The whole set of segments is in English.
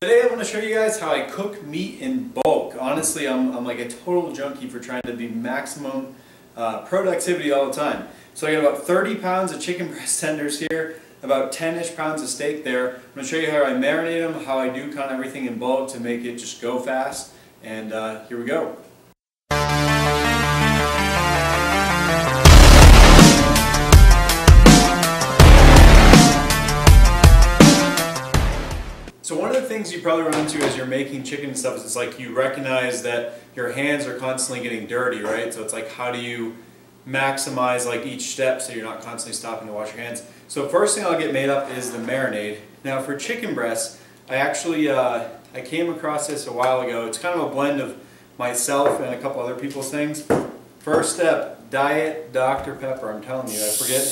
Today I'm going to show you guys how I cook meat in bulk. Honestly, I'm like a total junkie for trying to be maximum productivity all the time. So I got about 30 pounds of chicken breast tenders here, about 10-ish pounds of steak there. I'm going to show you how I marinate them, how I do kind of everything in bulk to make it just go fast, and here we go. So one of the things you probably run into as you're making chicken and stuff is it's like you recognize that your hands are constantly getting dirty, right? So it's like, how do you maximize like each step so you're not constantly stopping to wash your hands? So first thing I'll get made up is the marinade. Now for chicken breasts, I actually I came across this a while ago. It's kind of a blend of myself and a couple other people's things. First step, Diet Dr. Pepper. I'm telling you, I forget.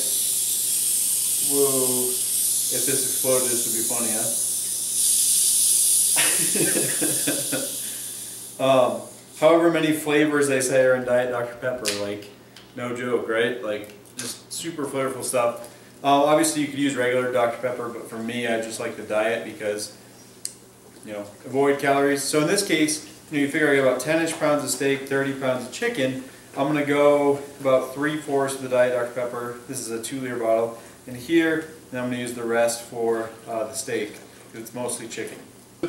Whoa! If this exploded, this would be funny, huh? However many flavors they say are in Diet Dr. Pepper, like no joke, right? Like just super flavorful stuff. Obviously you could use regular Dr. Pepper, but for me I just like the diet because, you know, avoid calories. So in this case, you figure I get about 10-ish pounds of steak, 30 pounds of chicken. I'm going to go about 3/4 of the Diet Dr. Pepper. This is a 2-liter bottle. And here, and I'm going to use the rest for the steak, because it's mostly chicken.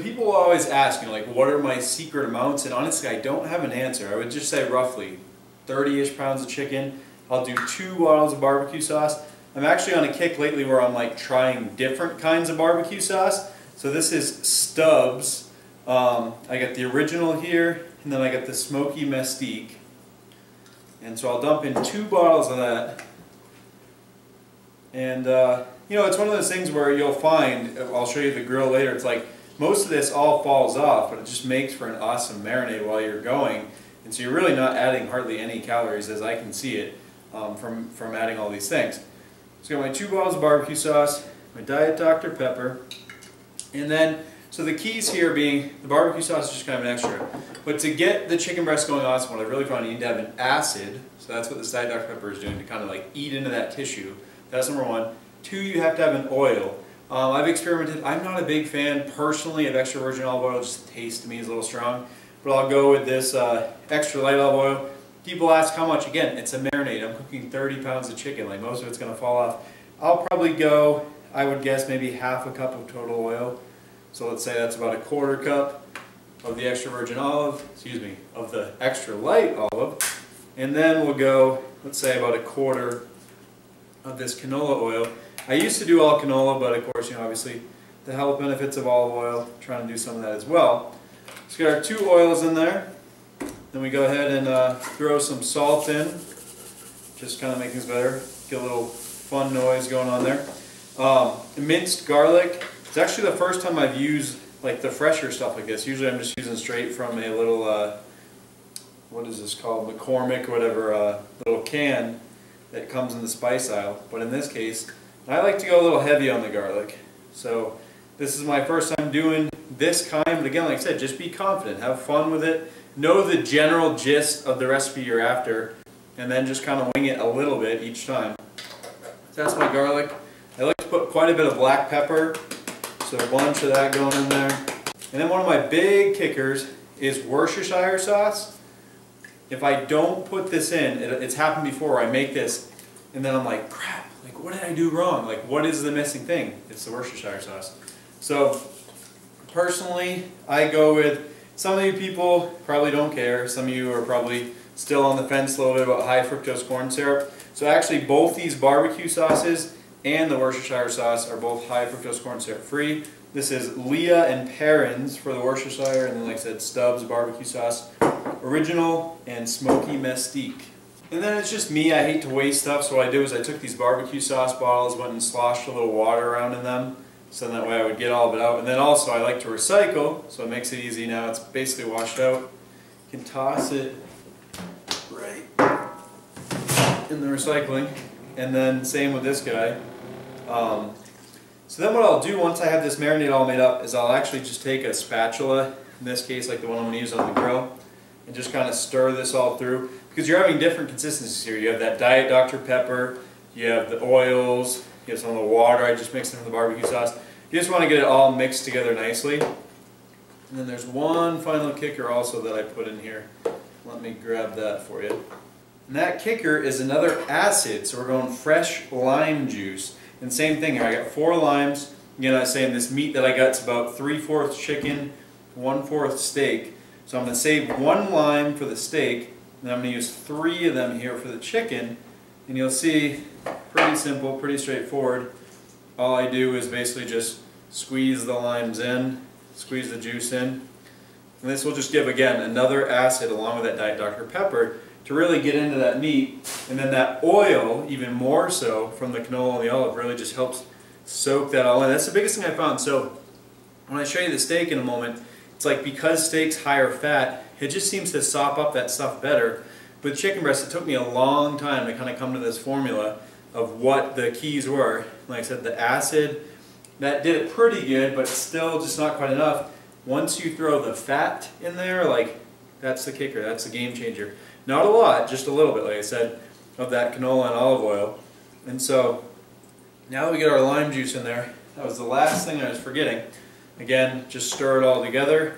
People always ask, you know, like, what are my secret amounts? And honestly, I don't have an answer. I would just say roughly 30-ish pounds of chicken. I'll do 2 bottles of barbecue sauce. I'm actually on a kick lately where I'm like trying different kinds of barbecue sauce. So this is Stubbs. I got the original here, and then I got the Smoky Mestique. And so I'll dump in 2 bottles of that. And you know, it's one of those things where you'll find, I'll show you the grill later, it's like most of this all falls off, but it just makes for an awesome marinade while you're going. And so you're really not adding hardly any calories, as I can see it, from adding all these things. So I got my 2 bottles of barbecue sauce, my Diet Dr. Pepper, and then, so the keys here being, the barbecue sauce is just kind of an extra. But to get the chicken breast going awesome, what I really found, you need to have an acid, so that's what this Diet Dr. Pepper is doing, to kind of like eat into that tissue. That's number 1. 2, you have to have an oil. I've experimented. I'm not a big fan personally of extra virgin olive oil. Just the taste to me is a little strong. But I'll go with this extra light olive oil. People ask how much. Again, it's a marinade. I'm cooking 30 pounds of chicken. Like most of it's going to fall off. I'll probably go, I would guess, maybe half a cup of total oil. So let's say that's about a 1/4 cup of the extra virgin olive. Excuse me, of the extra light olive. And then we'll go, let's say, about a 1/4 of this canola oil. I used to do all canola, but of course, you know, obviously the health benefits of olive oil, trying to do some of that as well. Let's get our 2 oils in there. Then we go ahead and throw some salt in, just kind of make things better. Get a little fun noise going on there. Minced garlic. It's actually the first time I've used like the fresher stuff like this. Usually I'm just using straight from a little, what is this called, McCormick or whatever, little can that comes in the spice aisle. But in this case, I like to go a little heavy on the garlic. So this is my first time doing this kind, but again, like I said, just be confident, have fun with it, know the general gist of the recipe you're after, and then just kind of wing it a little bit each time. So that's my garlic. I like to put quite a bit of black pepper, so a bunch of that going in there. And then one of my big kickers is Worcestershire sauce. If I don't put this in, it's happened before, I make this, and then I'm like, crap. Like, what did I do wrong? Like, what is the missing thing? It's the Worcestershire sauce. So, personally, I go with, some of you people probably don't care. Some of you are probably still on the fence a little bit about high fructose corn syrup. So actually, both these barbecue sauces and the Worcestershire sauce are both high fructose corn syrup free. This is Leah and Perrins for the Worcestershire, and then like I said, Stubbs barbecue sauce, original and Smoky Mestique. And then it's just me, I hate to waste stuff, so what I do is I took these barbecue sauce bottles, went and sloshed a little water around in them, so that way I would get all of it out. And then also I like to recycle, so it makes it easy now. It's basically washed out. You can toss it right in the recycling. And then same with this guy. So then what I'll do once I have this marinade all made up is I'll actually just take a spatula, in this case like the one I'm going to use on the grill, and just kind of stir this all through. Because you're having different consistencies here. You have that Diet Dr. Pepper, you have the oils, you have some of the water I just mixed in with the barbecue sauce. You just want to get it all mixed together nicely. And then there's one final kicker also that I put in here. Let me grab that for you. And that kicker is another acid, so we're going fresh lime juice. And same thing here, I got 4 limes. Again, I was saying this meat that I got is about 3/4 chicken, 1/4 steak. So I'm going to save 1 lime for the steak, and I'm going to use 3 of them here for the chicken. And you'll see, pretty simple, pretty straightforward. All I do is basically just squeeze the limes in, squeeze the juice in. And this will just give, again, another acid along with that Diet Dr. Pepper to really get into that meat. And then that oil, even more so from the canola and the olive, really just helps soak that all in. That's the biggest thing I found. So when I show you the steak in a moment, it's like because steak's higher fat, it just seems to sop up that stuff better. With chicken breast, it took me a long time to kind of come to this formula of what the keys were. Like I said, the acid, that did it pretty good, but still just not quite enough. Once you throw the fat in there, like, that's the kicker, that's the game changer. Not a lot, just a little bit, like I said, of that canola and olive oil. And so, now that we get our lime juice in there, that was the last thing I was forgetting. Again, just stir it all together.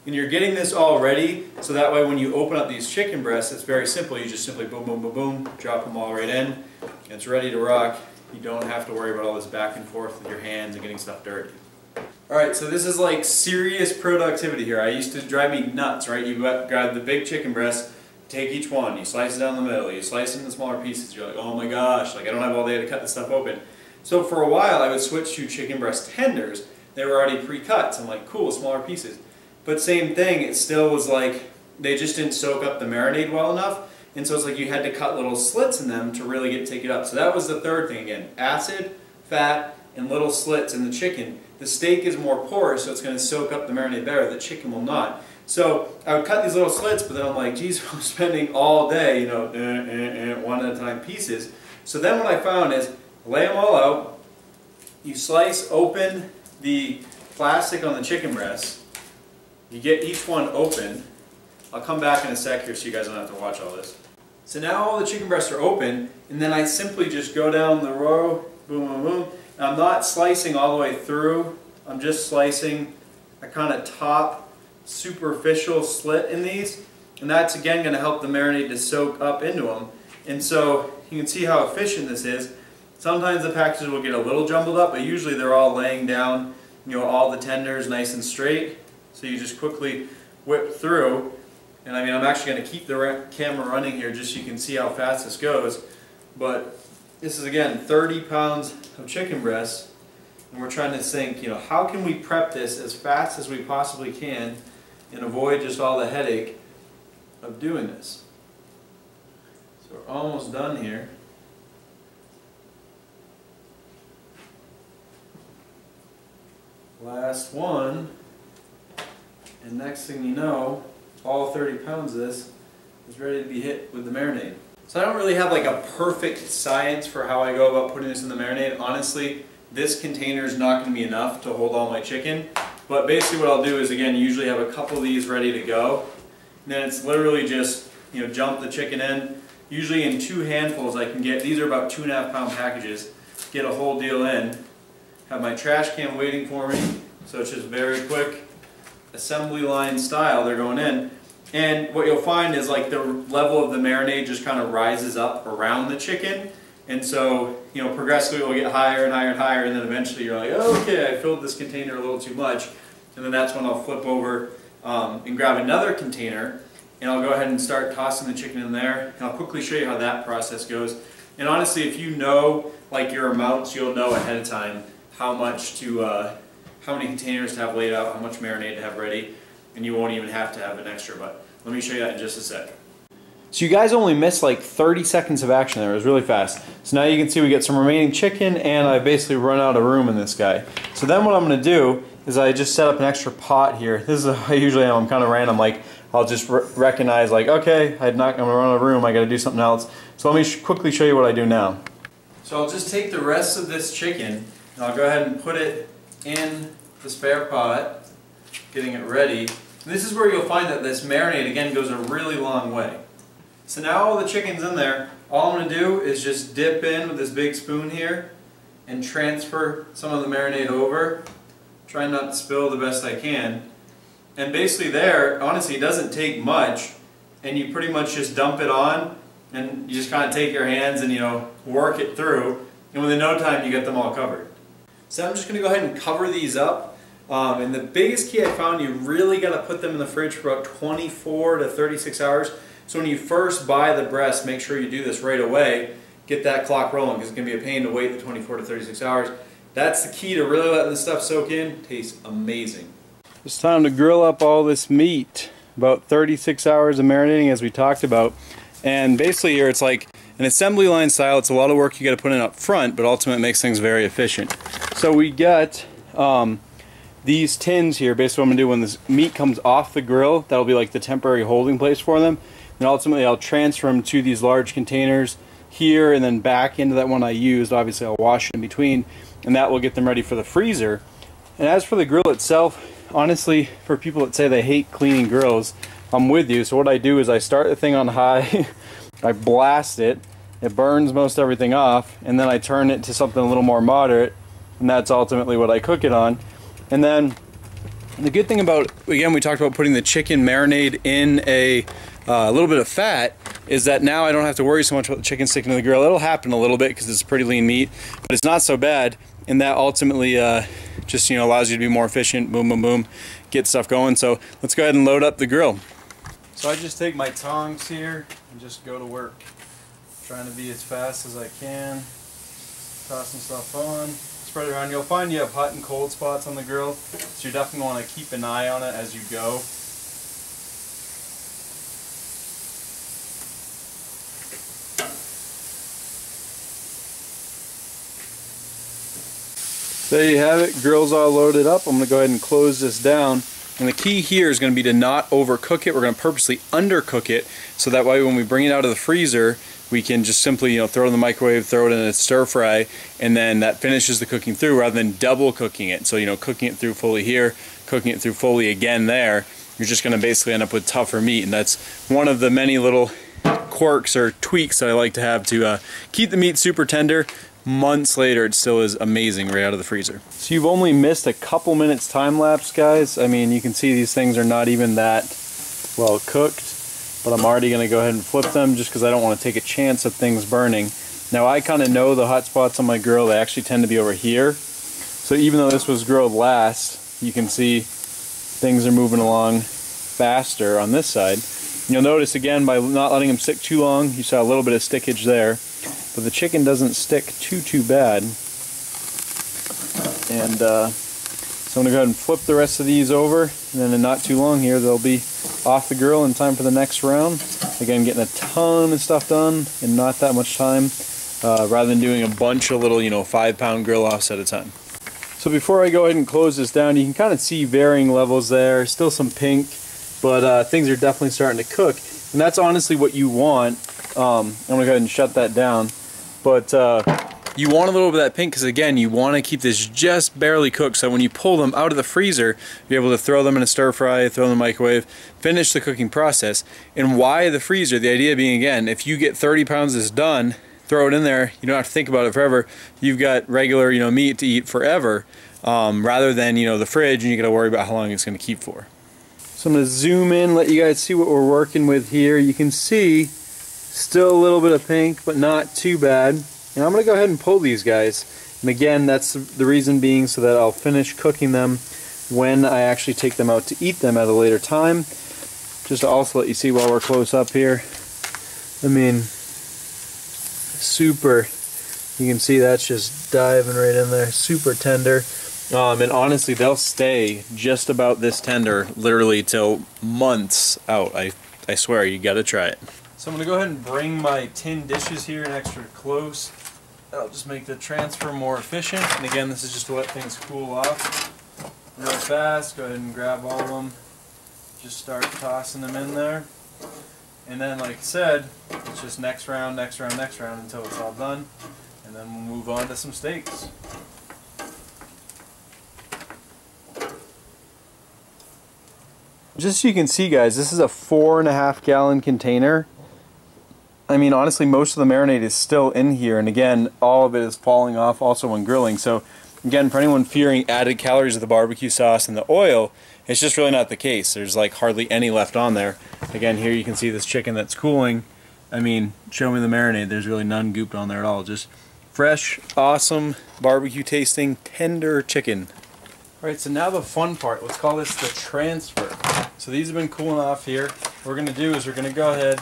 And you're getting this all ready, so that way when you open up these chicken breasts, it's very simple. You just simply boom, boom, boom, boom, drop them all right in, and it's ready to rock. You don't have to worry about all this back and forth with your hands and getting stuff dirty. Alright, so this is like serious productivity here. I used to drive me nuts, right? You grab the big chicken breast, take each one, you slice it down the middle, you slice it into smaller pieces. You're like, oh my gosh, like I don't have all day to cut this stuff open. So for a while I would switch to chicken breast tenders. They were already pre-cut, so I'm like, cool, smaller pieces. But same thing, it still was like, they just didn't soak up the marinade well enough. And so it's like you had to cut little slits in them to really take it up. So that was the third thing again. Acid, fat, and little slits in the chicken. The steak is more porous, so it's going to soak up the marinade better. The chicken will not. So I would cut these little slits, but then I'm like, geez, I'm spending all day, you know, one at a time pieces. So then what I found is, lay them all out. You slice open the plastic on the chicken breast. You get each one open. I'll come back in a sec here so you guys don't have to watch all this. So now all the chicken breasts are open, and then I simply just go down the row, boom, boom, boom. And I'm not slicing all the way through. I'm just slicing a kind of top superficial slit in these, and that's again going to help the marinade to soak up into them. And so you can see how efficient this is. Sometimes the packages will get a little jumbled up, but usually they're all laying down, you know, all the tenders nice and straight. So you just quickly whip through. And I mean, I'm actually going to keep the camera running here just so you can see how fast this goes. But this is, again, 30 pounds of chicken breast. And we're trying to think, you know, how can we prep this as fast as we possibly can and avoid just all the headache of doing this. So we're almost done here. Last one. And next thing you know, all 30 pounds of this is ready to be hit with the marinade. So I don't really have like a perfect science for how I go about putting this in the marinade. Honestly, this container is not going to be enough to hold all my chicken. But basically what I'll do is, again, usually have a couple of these ready to go. And then it's literally just, you know, jump the chicken in. Usually in 2 handfuls I can get, these are about 2.5 pound packages, get a whole deal in. Have my trash can waiting for me, so it's just very quick. Assembly line style, they're going in. And what you'll find is like the level of the marinade just kind of rises up around the chicken. And so, you know, progressively it will get higher and higher and higher, and then eventually you're like, oh, okay, I filled this container a little too much. And then that's when I'll flip over and grab another container, and I'll go ahead and start tossing the chicken in there. And I'll quickly show you how that process goes. And honestly, if you know like your amounts, you'll know ahead of time how much to how many containers to have laid out, how much marinade to have ready, and you won't even have to have an extra, but let me show you that in just a sec. So you guys only missed like 30 seconds of action there. It was really fast. So now you can see we get some remaining chicken, and I basically run out of room in this guy. So then what I'm going to do is I just set up an extra pot here. This is how I usually am. I'm kind of random. Like I'll just recognize like, okay, I'm going to run out of room. I got to do something else. So let me quickly show you what I do now. So I'll just take the rest of this chicken, and I'll go ahead and put it in the spare pot, getting it ready. And this is where you'll find that this marinade again goes a really long way. So now all the chicken's in there. All I'm going to do is just dip in with this big spoon here and transfer some of the marinade over. Try not to spill the best I can. And basically there, honestly, it doesn't take much, and you pretty much just dump it on, and you just kind of take your hands and, you know, work it through, and within no time you get them all covered. So I'm just going to go ahead and cover these up. And the biggest key I found, you really got to put them in the fridge for about 24 to 36 hours. So when you first buy the breast, make sure you do this right away. Get that clock rolling, because it's going to be a pain to wait the 24 to 36 hours. That's the key to really letting this stuff soak in. Tastes amazing. It's time to grill up all this meat. About 36 hours of marinating, as we talked about. And basically here it's like an assembly line style. It's a lot of work you got to put in up front, but ultimately it makes things very efficient. So we got these tins here. Basically what I'm going to do when this meat comes off the grill, that'll be like the temporary holding place for them. And ultimately I'll transfer them to these large containers here and then back into that one I used. Obviously I'll wash it in between, and that will get them ready for the freezer. And as for the grill itself, honestly, for people that say they hate cleaning grills, I'm with you. So what I do is I start the thing on high, I blast it, it burns most everything off, and then I turn it to something a little more moderate, and that's ultimately what I cook it on. And then the good thing about, again, we talked about putting the chicken marinade in a little bit of fat, is that now I don't have to worry so much about the chicken sticking to the grill. It'll happen a little bit because it's pretty lean meat, but it's not so bad, and that ultimately just, you know, allows you to be more efficient. Boom, boom, boom, get stuff going. So let's go ahead and load up the grill. So I just take my tongs here and just go to work, trying to be as fast as I can, tossing stuff on, spread it around. You'll find you have hot and cold spots on the grill, so you definitely want to keep an eye on it as you go. There you have it, grill's all loaded up. I'm going to go ahead and close this down. And the key here is going to be to not overcook it. We're going to purposely undercook it, so that way when we bring it out of the freezer, we can just simply, you know, throw it in the microwave, throw it in a stir fry, and then that finishes the cooking through, rather than double cooking it. So, you know, cooking it through fully here, cooking it through fully again there, you're just going to basically end up with tougher meat. And that's one of the many little quirks or tweaks that I like to have to keep the meat super tender. Months later, it still is amazing right out of the freezer. So you've only missed a couple minutes time lapse, guys. I mean, you can see these things are not even that well cooked, but I'm already going to go ahead and flip them just because I don't want to take a chance of things burning. Now I kind of know the hot spots on my grill. They actually tend to be over here. So even though this was grilled last, you can see things are moving along faster on this side. You'll notice again, by not letting them stick too long, you saw a little bit of stickage there. But the chicken doesn't stick too bad. And so I'm going to go ahead and flip the rest of these over, and then in not too long here they'll be off the grill in time for the next round. Again, getting a ton of stuff done in not that much time, rather than doing a bunch of little, you know, 5-pound grill offs at a time. So before I go ahead and close this down, you can kind of see varying levels there. Still some pink, but things are definitely starting to cook. And that's honestly what you want. I'm going to go ahead and shut that down. But you want a little bit of that pink because, again, you want to keep this just barely cooked, so when you pull them out of the freezer, you're able to throw them in a stir fry, throw them in the microwave, finish the cooking process. And why the freezer? The idea being, again, if you get 30 pounds of this done, throw it in there, you don't have to think about it forever. You've got regular, you know, meat to eat forever, rather than, you know, the fridge, and you got to worry about how long it's going to keep for. So I'm going to zoom in, let you guys see what we're working with here. You can see still a little bit of pink, but not too bad. And I'm going to go ahead and pull these guys. And again, that's the reason being so that I'll finish cooking them when I actually take them out to eat them at a later time. Just to also let you see while we're close up here. I mean, super, you can see that's just diving right in there, super tender. And honestly, they'll stay just about this tender literally till months out. I swear, you got to try it. So I'm going to go ahead and bring my tin dishes here in extra close. That'll just make the transfer more efficient. And again, this is just to let things cool off real fast. Go ahead and grab all of them. Just start tossing them in there. And then, like I said, it's just next round, next round, next round until it's all done. And then we'll move on to some steaks. Just so you can see, guys, this is a 4.5 gallon container. I mean, honestly, most of the marinade is still in here, and again, all of it is falling off also when grilling. So again, for anyone fearing added calories of the barbecue sauce and the oil, It's just really not the case. There's like hardly any left on there. Again, here you can see this chicken that's cooling. I mean, show me the marinade. There's really none gooped on there at all. Just fresh, awesome, barbecue tasting, tender chicken. Alright, so now the fun part. Let's call this the transfer. So these have been cooling off here. What we're going to do is we're going to go ahead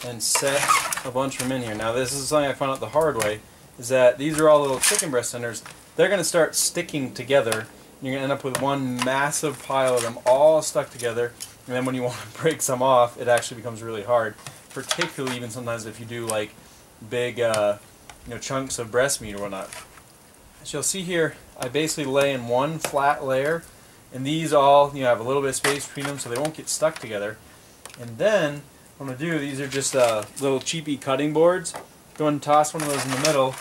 and set a bunch of them in here. Now this is something I found out the hard way, is that these are all little chicken breast tenders. They're going to start sticking together. You're going to end up with one massive pile of them all stuck together, and then when you want to break some off, it actually becomes really hard. Particularly even sometimes if you do like big chunks of breast meat or whatnot. As you'll see here, I basically lay in one flat layer, and these all have a little bit of space between them so they won't get stuck together. And then what I'm going to do, these are just little cheapy cutting boards. Go ahead and toss one of those in the middle,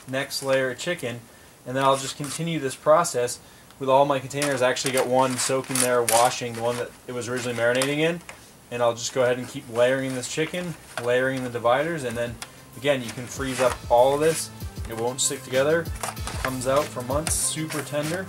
next layer of chicken, and then I'll just continue this process with all my containers. I actually got one soaking there, washing, the one that it was originally marinating in, and I'll just go ahead and keep layering this chicken, layering the dividers, and then again you can freeze up all of this. It won't stick together. It comes out for months, super tender.